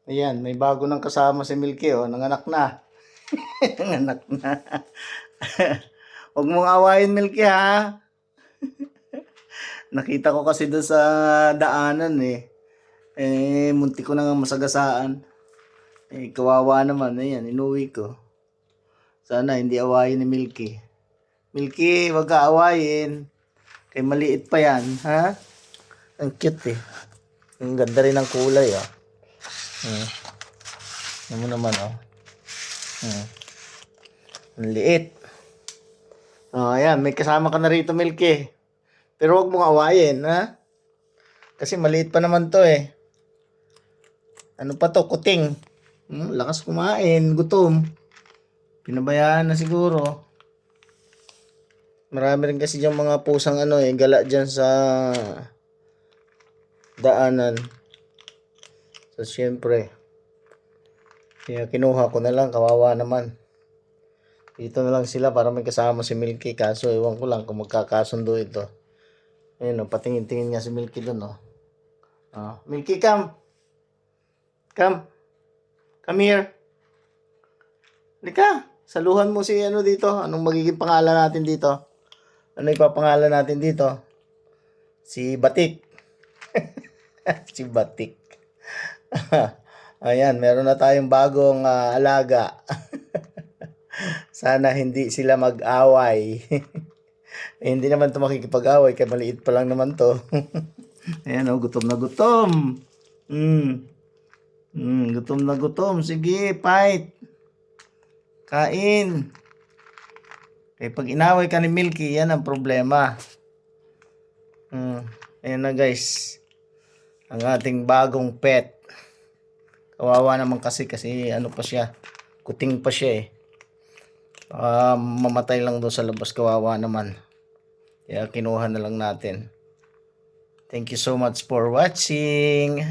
Ayan, may bago ng kasama si Milky, oh. Nanganak na. Nanganak na. Huwag mong awayin, Milky, ha? Nakita ko kasi doon sa daanan, eh. Munti ko na nga masagasaan. Kawawa naman. Ayan, inuwi ko. Sana hindi awayin ni Milky. Milky, wag ka awayin. Kay maliit pa yan, ha? Ang cute, eh. Ang ganda rin ng kulay, oh. Ano mo naman, oh. Ang liit. Oh, ayan, may kasama ka na rito, Milky. Pero wag mong awayin, ha? Kasi maliit pa naman to, eh. Ano pa to? Kuting. Lakas kumain, gutom. Pinabayaan na siguro. Marami rin kasi dyan mga pusang gala dyan sa daanan. So, syempre. Kaya kinuha ko na lang, kawawa naman. Dito na lang sila para may kasama si Milky. Kaso, ewan ko lang kung magkakasundo ito. Ayun, patingin-tingin nga si Milky doon, oh. Milky, come. Come. Come here. Halika. Saluhan mo si dito. Anong magiging pangalan natin dito? Ano ipapangalan natin dito? Si Batik. Si Batik. Ayan, meron na tayong bagong alaga. Sana hindi sila mag-away. Hindi naman ito makikipag-away, kaya maliit pa lang naman to. Ayan, gutom na gutom. Gutom na gutom. Sige, fight. Kain. Eh, pag inaway ka ni Milky, yan ang problema. Ayan na, guys. Ang ating bagong pet. Kawawa naman kasi ano pa siya. Kuting pa siya, eh. Mamatay lang doon sa labas. Kawawa naman. Kaya kinuha na lang natin. Thank you so much for watching.